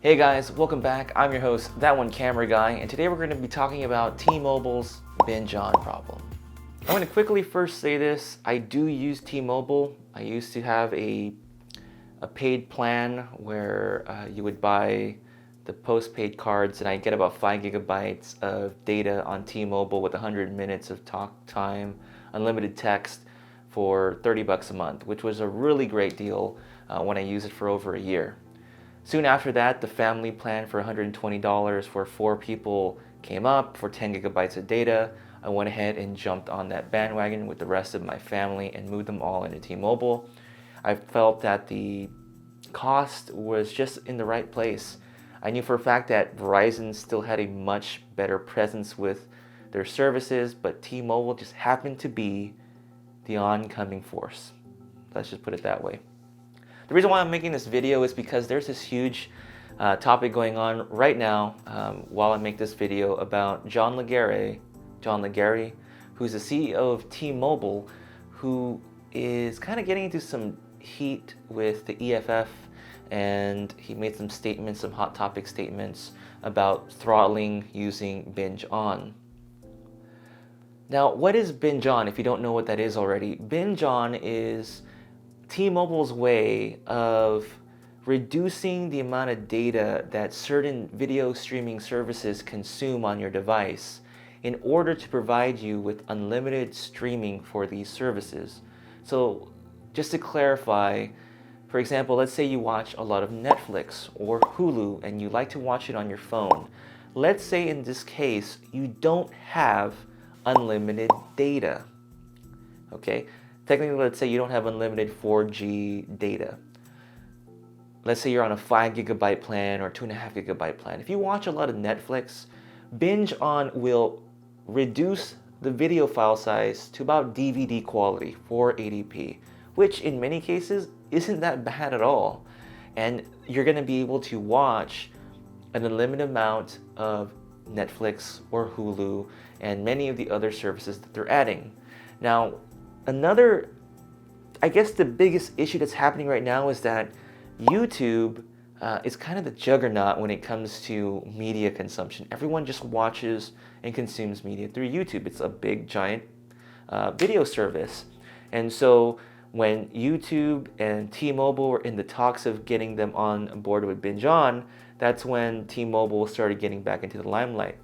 Hey guys, welcome back. I'm your host, That One Camera Guy, and today we're going to be talking about T-Mobile's binge on problem. I'm going to quickly first say this. I do use T-Mobile. I used to have a paid plan where you would buy the postpaid cards and I get about 5 gigabytes of data on T-Mobile with 100 minutes of talk time, unlimited text for $30 a month, which was a really great deal when I used it for over a year. Soon after that, the family plan for $120 for 4 people came up for 10 gigabytes of data. I went ahead and jumped on that bandwagon with the rest of my family and moved them all into T-Mobile. I felt that the cost was just in the right place. I knew for a fact that Verizon still had a much better presence with their services, but T-Mobile just happened to be the oncoming force. Let's just put it that way. The reason why I'm making this video is because there's this huge topic going on right now while I make this video about John Legere, who's the CEO of T-Mobile, who is kind of getting into some heat with the EFF, and he made some statements, some hot topic statements about throttling using binge on. Now, what is binge on? If you don't know what that is already, binge on is T-Mobile's way of reducing the amount of data that certain video streaming services consume on your device in order to provide you with unlimited streaming for these services. So just to clarify, for example, let's say you watch a lot of Netflix or Hulu and you like to watch it on your phone. Let's say in this case, you don't have unlimited data, okay? Technically, let's say you don't have unlimited 4G data. Let's say you're on a 5 gigabyte plan or 2.5 gigabyte plan. If you watch a lot of Netflix, binge on will reduce the video file size to about DVD quality, 480p, which in many cases isn't that bad at all. And you're going to be able to watch an unlimited amount of Netflix or Hulu and many of the other services that they're adding. Now, I guess the biggest issue that's happening right now is that YouTube is kind of the juggernaut when it comes to media consumption. Everyone just watches and consumes media through YouTube. It's a big, giant video service. And so when YouTube and T-Mobile were in the talks of getting them on board with binge on, that's when T-Mobile started getting back into the limelight.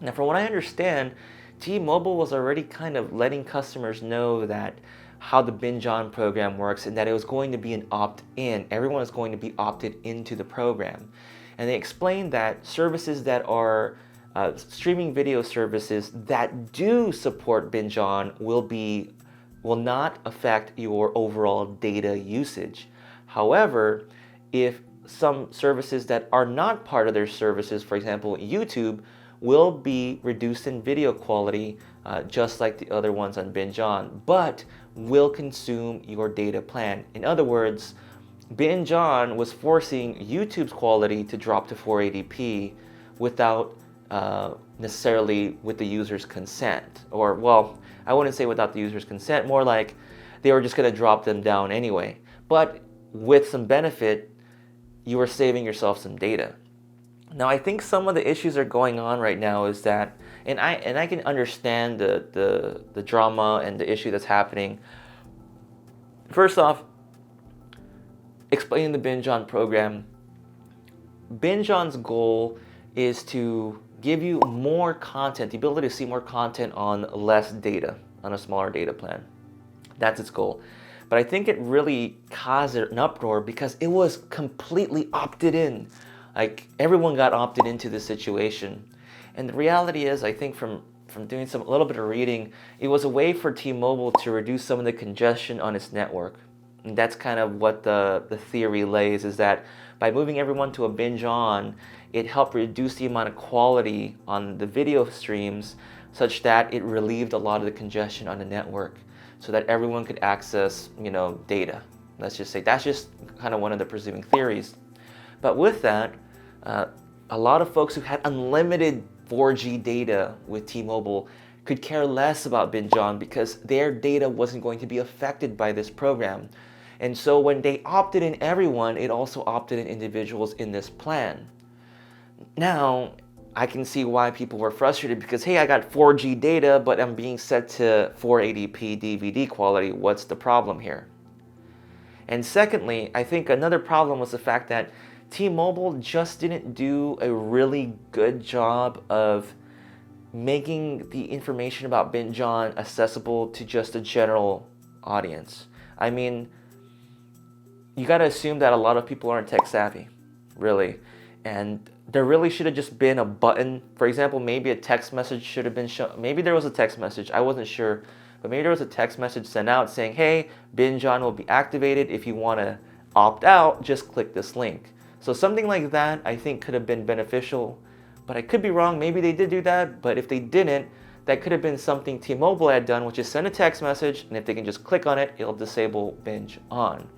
Now, from what I understand, T-Mobile was already kind of letting customers know that how the binge on program works and that it was going to be an opt-in. Everyone is going to be opted into the program. And they explained that services that are streaming video services that do support binge on will not affect your overall data usage. However, if some services that are not part of their services, for example, YouTube, will be reduced in video quality just like the other ones on binge on, but will consume your data plan. In other words, binge on was forcing YouTube's quality to drop to 480p without necessarily with the user's consent. Or, well, I wouldn't say without the user's consent, more like they were just going to drop them down anyway. But with some benefit, you were saving yourself some data. Now, I think some of the issues that are going on right now is that, and I can understand the drama and the issue that's happening. First off, explaining the binge on program. Binge on's goal is to give you more content, the ability to see more content on less data, on a smaller data plan. That's its goal. But I think it really caused an uproar because it was completely opted in. Like, everyone got opted into this situation. And the reality is, I think from doing a little bit of reading, it was a way for T-Mobile to reduce some of the congestion on its network. And that's kind of what the theory lays, is that by moving everyone to a binge on, it helped reduce the amount of quality on the video streams such that it relieved a lot of the congestion on the network so that everyone could access, data. Let's just say that's just kind of one of the presuming theories. But with that, a lot of folks who had unlimited 4G data with T-Mobile could care less about binge on because their data wasn't going to be affected by this program. And so when they opted in everyone, it also opted in individuals in this plan. Now, I can see why people were frustrated because, hey, I got 4G data, but I'm being set to 480p DVD quality. What's the problem here? And secondly, I think another problem was the fact that T-Mobile just didn't do a really good job of making the information about binge on accessible to just a general audience. I mean, you got to assume that a lot of people aren't tech savvy, really. And there really should have just been a button. For example, maybe a text message should have been shown. Maybe there was a text message. I wasn't sure. But maybe there was a text message sent out saying, hey, binge on will be activated. If you want to opt out, just click this link. So something like that I think could have been beneficial. But I could be wrong. Maybe they did do that. But if they didn't, that could have been something T-Mobile had done, which is send a text message. And if they can just click on it, it'll disable binge on.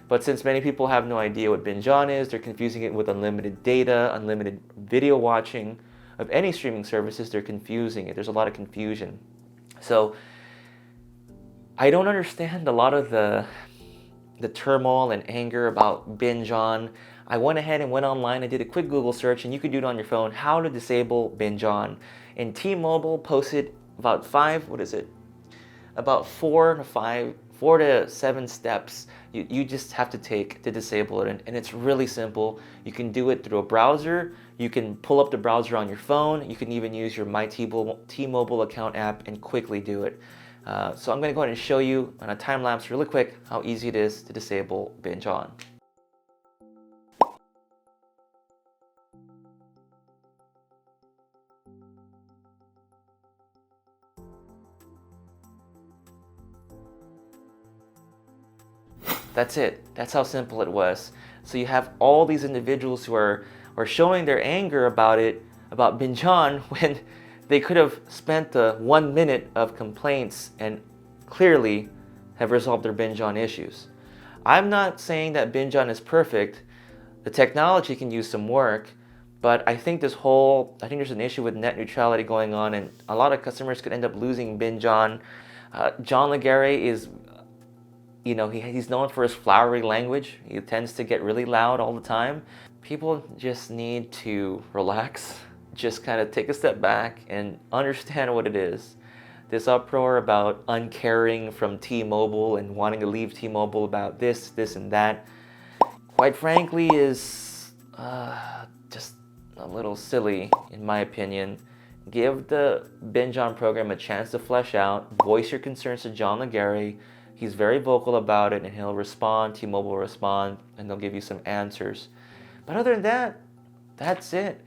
But since many people have no idea what binge on is, they're confusing it with unlimited data, unlimited video watching of any streaming services. They're confusing it. There's a lot of confusion. So I don't understand a lot of the turmoil and anger about binge on. I went ahead and went online and did a quick Google search, and you could do it on your phone, how to disable binge on. And T-Mobile posted about four to seven steps you just have to take to disable it. And it's really simple. You can do it through a browser. You can pull up the browser on your phone. You can even use your My T-Mobile account app and quickly do it. So I'm going to go ahead and show you on a time lapse really quick how easy it is to disable binge on. That's it. That's how simple it was. So you have all these individuals who are showing their anger about binge on when they could have spent the 1 minute of complaints and clearly have resolved their binge on issues. I'm not saying that binge on is perfect. The technology can use some work, but I think there's an issue with net neutrality going on, and a lot of customers could end up losing binge on. John Legere is, he's known for his flowery language. He tends to get really loud all the time. People just need to relax, just kind of take a step back and understand what it is. This uproar about uncaring from T-Mobile and wanting to leave T-Mobile about this, and that, quite frankly, is just a little silly, in my opinion. Give the binge on program a chance to flesh out, voice your concerns to John Legere. He's very vocal about it, and he'll respond, T-Mobile will respond, and they'll give you some answers. But other than that, that's it.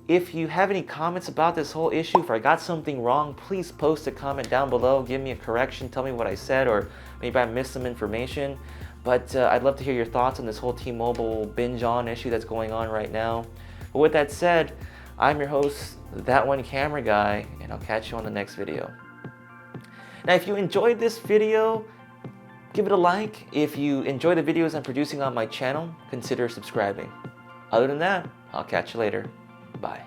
If you have any comments about this whole issue, if I got something wrong, please post a comment down below, give me a correction, tell me what I said, or maybe I missed some information. But I'd love to hear your thoughts on this whole T-Mobile binge on issue that's going on right now. But with that said, I'm your host, That One Camera Guy, and I'll catch you on the next video. Now, if you enjoyed this video, give it a like. If you enjoy the videos I'm producing on my channel, consider subscribing. Other than that, I'll catch you later. Bye.